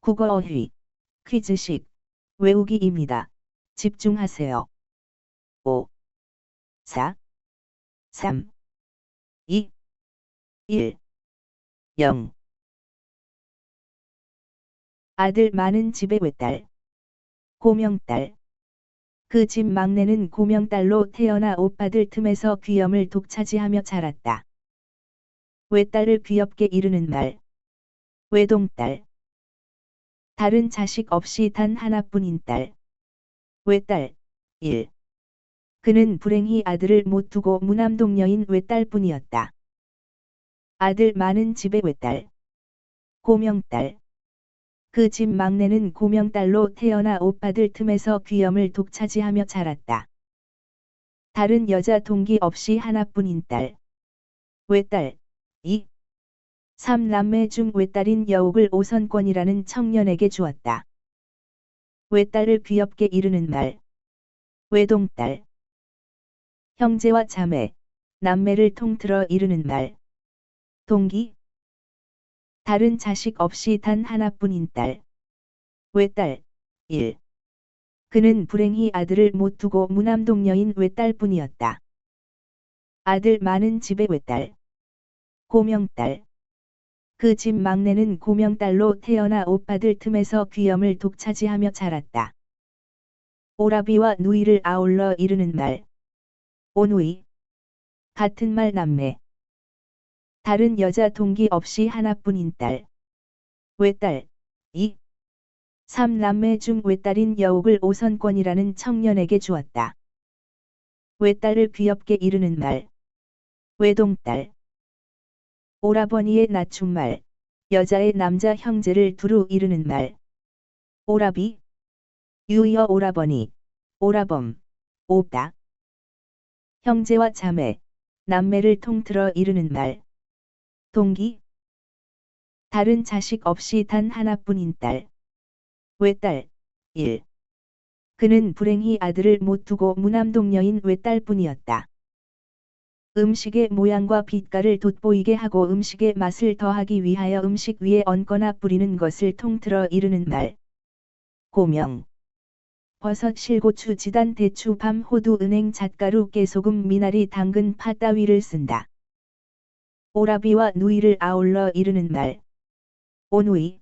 국어 어휘, 퀴즈식, 외우기입니다. 집중하세요. 5, 4, 3, 2, 1, 0. 아들 많은 집의 외딸. 고명딸. 그 집 막내는 고명딸로 태어나 오빠들 틈에서 귀염을 독차지하며 자랐다. 외딸을 귀엽게 이르는 말. 외동딸. 다른 자식 없이 단 하나뿐인 딸. 외딸. 1. 그는 불행히 아들을 못 두고 무남동녀인 외딸뿐이었다. 아들 많은 집의 외딸. 고명딸. 그 집 막내는 고명딸로 태어나 오빠들 틈에서 귀염을 독차지하며 자랐다. 다른 여자 동기 없이 하나뿐인 딸. 외딸. 2. 3남매 중 외딸인 여옥을 5선권이라는 청년에게 주었다. 외딸을 귀엽게 이르는 말. 외동딸. 형제와 자매, 남매를 통틀어 이르는 말. 동기. 다른 자식 없이 단 하나뿐인 딸. 외딸. 1. 그는 불행히 아들을 못 두고 무남동녀인 외딸뿐이었다. 아들 많은 집의 외딸. 고명딸. 그 집 막내는 고명딸로 태어나 오빠들 틈에서 귀염을 독차지하며 자랐다. 오라비와 누이를 아울러 이르는 말. 오누이. 같은 말 남매. 다른 여자 동기 없이 하나뿐인 딸. 외딸. 2. 3남매 중 외딸인 여옥을 5선권이라는 청년에게 주었다. 외딸을 귀엽게 이르는 말. 외동딸. 오라버니의 낮춤말. 여자의 남자 형제를 두루 이르는 말. 오라비. 유이어 오라버니. 오라범. 오다. 형제와 자매, 남매를 통틀어 이르는 말. 동기. 다른 자식 없이 단 하나뿐인 딸. 외딸. 1. 그는 불행히 아들을 못 두고 무남동녀인 외딸뿐이었다. 음식의 모양과 빛깔을 돋보이게 하고 음식의 맛을 더하기 위하여 음식 위에 얹거나 뿌리는 것을 통틀어 이르는 말. 고명. 버섯, 실고추, 지단, 대추, 밤, 호두, 은행, 잣가루, 깨소금, 미나리, 당근, 파 따위를 쓴다. 오라비와 누이를 아울러 이르는 말. 오누이.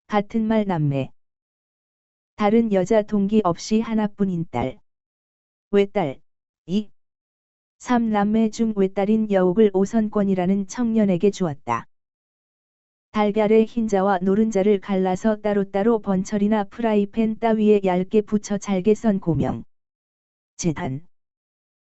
같은 말 남매. 다른 여자 동기 없이 하나뿐인 딸. 외딸. 2. 3남매 중 외딸인 여옥을 5선권이라는 청년에게 주었다. 달걀의 흰자와 노른자를 갈라서 따로따로 번철이나 프라이팬 따위에 얇게 붙여 잘게 썬 고명. 지단.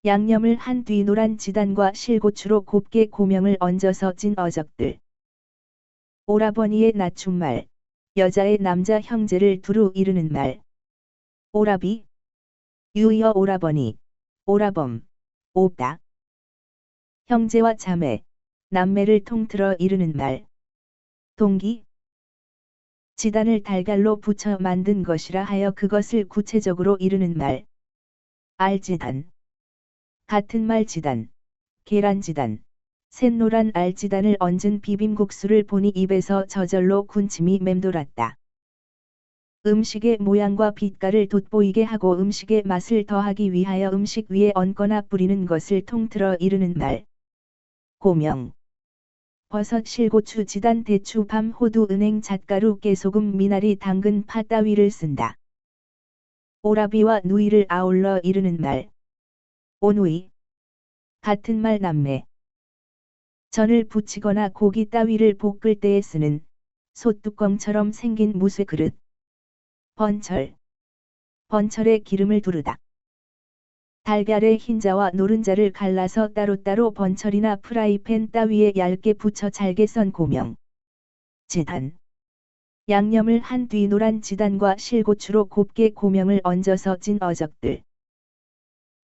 양념을 한 뒤 노란 지단과 실고추로 곱게 고명을 얹어서 찐 어적들. 오라버니의 낮춤말. 여자의 남자 형제를 두루 이르는 말. 오라비. 유이어 오라버니. 오라범. 오다. 형제와 자매, 남매를 통틀어 이르는 말. 동기. 지단을 달걀로 붙여 만든 것이라 하여 그것을 구체적으로 이르는 말. 알지단. 같은 말 지단, 계란지단, 샛노란 알지단을 얹은 비빔국수를 보니 입에서 저절로 군침이 맴돌았다. 음식의 모양과 빛깔을 돋보이게 하고 음식의 맛을 더하기 위하여 음식 위에 얹거나 뿌리는 것을 통틀어 이르는 말. 고명. 버섯, 실고추, 지단, 대추, 밤, 호두, 은행, 잣가루, 깨소금, 미나리, 당근, 파 따위를 쓴다. 오라비와 누이를 아울러 이르는 말. 오누이. 같은 말 남매. 전을 부치거나 고기 따위를 볶을 때에 쓰는 솥뚜껑처럼 생긴 무쇠 그릇. 번철. 번철에 기름을 두르다. 달걀의 흰자와 노른자를 갈라서 따로따로 번철이나 프라이팬 따위에 얇게 붙여 잘게 썬 고명. 지단. 양념을 한 뒤 노란 지단과 실고추로 곱게 고명을 얹어서 찐 어적들.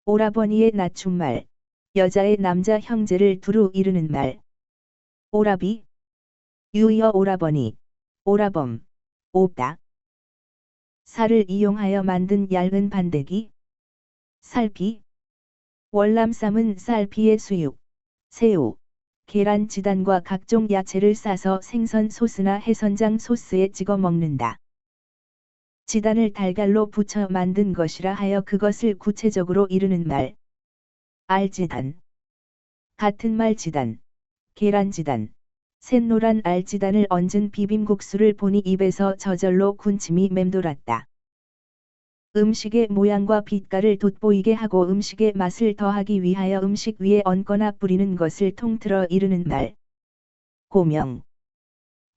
오라버니의 낮춤말. 여자의 남자 형제를 두루 이르는 말. 오라비. 유이어 오라버니. 오라범. 오다. 살을 이용하여 만든 얇은 반대기. 살피. 월남 삶은 살피의 수육, 새우, 계란 지단과 각종 야채를 싸서 생선 소스나 해선장 소스에 찍어 먹는다. 지단을 달걀로 부쳐 만든 것이라 하여 그것을 구체적으로 이르는 말. 알지단. 같은 말 지단, 계란지단, 샛노란 알지단을 얹은 비빔국수를 보니 입에서 저절로 군침이 맴돌았다. 음식의 모양과 빛깔을 돋보이게 하고 음식의 맛을 더하기 위하여 음식 위에 얹거나 뿌리는 것을 통틀어 이르는 말. 고명.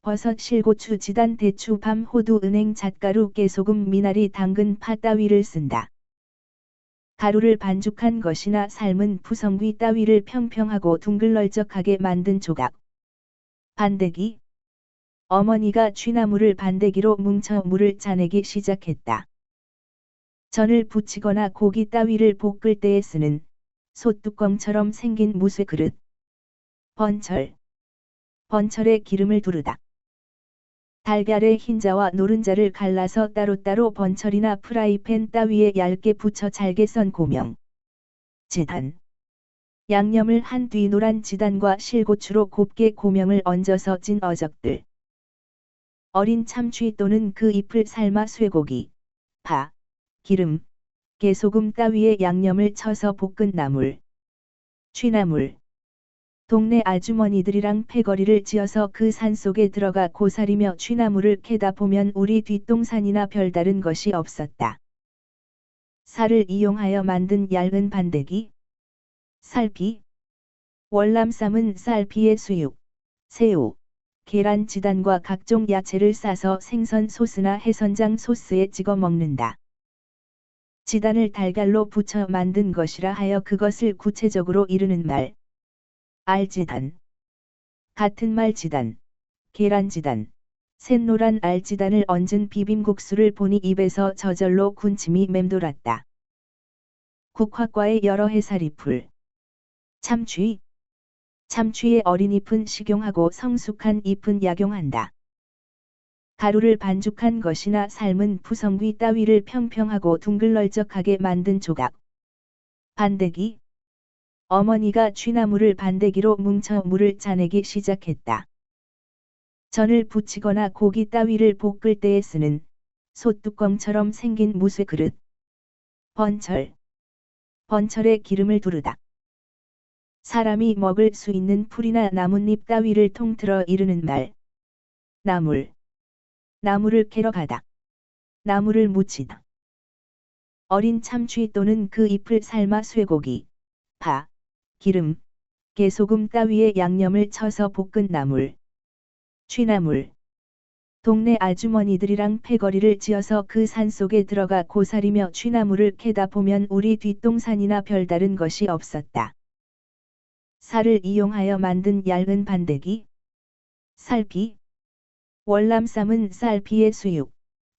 버섯, 실고추, 지단, 대추, 밤, 호두, 은행, 잣가루, 깨소금, 미나리, 당근, 파 따위를 쓴다. 가루를 반죽한 것이나 삶은 푸성귀 따위를 평평하고 둥글널쩍하게 만든 조각. 반대기. 어머니가 취나물을 반대기로 뭉쳐 물을 짜내기 시작했다. 전을 부치거나 고기 따위를 볶을 때에 쓰는 솥뚜껑처럼 생긴 무쇠 그릇. 번철. 번철에 기름을 두르다. 달걀의 흰자와 노른자를 갈라서 따로따로 번철이나 프라이팬 따위에 얇게 붙여 잘게 썬 고명. 지단. 양념을 한 뒤 노란 지단과 실고추로 곱게 고명을 얹어서 찐 어적들. 어린 참치 또는 그 잎을 삶아 쇠고기, 파, 기름, 깨소금 따위에 양념을 쳐서 볶은 나물. 취나물. 동네 아주머니들이랑 패거리를 지어서 그 산속에 들어가 고사리며 취나물을 캐다 보면 우리 뒷동산이나 별다른 것이 없었다. 살을 이용하여 만든 얇은 반대기. 살피. 월남 삶은 살피에 수육, 새우, 계란 지단과 각종 야채를 싸서 생선 소스나 해선장 소스에 찍어 먹는다. 지단을 달걀로 부쳐 만든 것이라 하여 그것을 구체적으로 이르는 말. 알지단. 같은 말 지단, 계란지단, 샛노란 알지단을 얹은 비빔국수를 보니 입에서 저절로 군침이 맴돌았다. 국화과의 여러 해살이풀. 참취. 참취의 어린 잎은 식용하고 성숙한 잎은 약용한다. 가루를 반죽한 것이나 삶은 푸성귀 따위를 평평하고 둥글널쩍하게 만든 조각. 반대기. 어머니가 취나물을 반대기로 뭉쳐 물을 짜내기 시작했다. 전을 부치거나 고기 따위를 볶을 때에 쓰는 솥뚜껑처럼 생긴 무쇠 그릇. 번철. 번철에 기름을 두르다. 사람이 먹을 수 있는 풀이나 나뭇잎 따위를 통틀어 이르는 말. 나물. 나물을 캐러 가다. 나물을 무치다. 어린 참치 또는 그 잎을 삶아 쇠고기, 파, 기름, 깨소금 따위에 양념을 쳐서 볶은 나물. 취나물. 동네 아주머니들이랑 패거리를 지어서 그 산속에 들어가 고사리며 취나물을 캐다 보면 우리 뒷동산이나 별다른 것이 없었다. 살을 이용하여 만든 얇은 반대기. 살피. 월남 삶은 살피에 수육,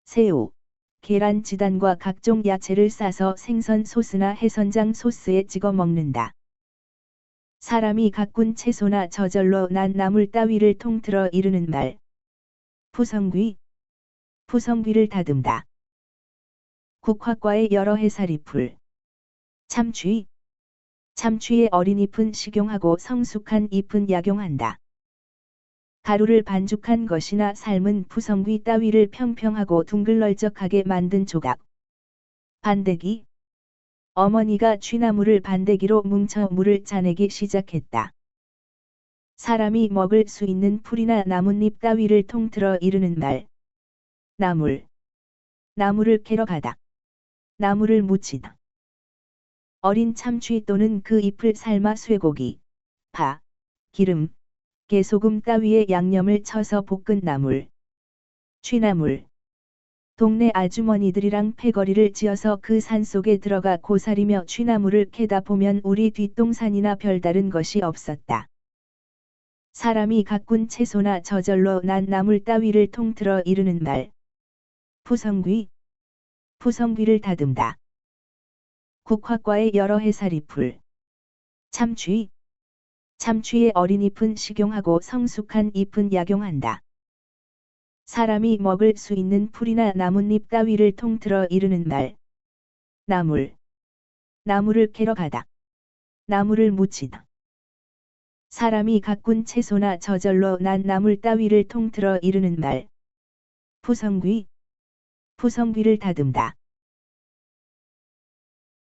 새우, 계란 지단과 각종 야채를 싸서 생선 소스나 해선장 소스에 찍어 먹는다. 사람이 가꾼 채소나 저절로 난 나물 따위를 통틀어 이르는 말. 푸성귀. 푸성귀를 다듬다. 국화과의 여러 해살이풀. 참취. 참취의 어린 잎은 식용하고 성숙한 잎은 약용한다. 가루를 반죽한 것이나 삶은 푸성귀 따위를 평평하고 둥글널쩍하게 만든 조각. 반대기. 어머니가 취나물을 반대기로 뭉쳐 물을 짜내기 시작했다. 사람이 먹을 수 있는 풀이나 나뭇잎 따위를 통틀어 이르는 말. 나물. 나물을 캐러 가다. 나물을 무치다. 어린 참치 또는 그 잎을 삶아 쇠고기, 파, 기름, 깨소금 따위에 양념을 쳐서 볶은 나물. 취나물. 동네 아주머니들이랑 패거리를 지어서 그 산속에 들어가 고사리며 취나물을 캐다 보면 우리 뒷동산이나 별다른 것이 없었다. 사람이 가꾼 채소나 저절로 난 나물 따위를 통틀어 이르는 말. 푸성귀. 푸성귀를 다듬다. 국화과의 여러 해살이풀. 참취. 참취의 어린 잎은 식용하고 성숙한 잎은 약용한다. 사람이 먹을 수 있는 풀이나 나뭇잎 따위를 통틀어 이르는 말. 나물. 나물을 캐러 가다. 나물을 무치다. 사람이 가꾼 채소나 저절로 난 나물 따위를 통틀어 이르는 말. 푸성귀. 푸성귀를 다듬다.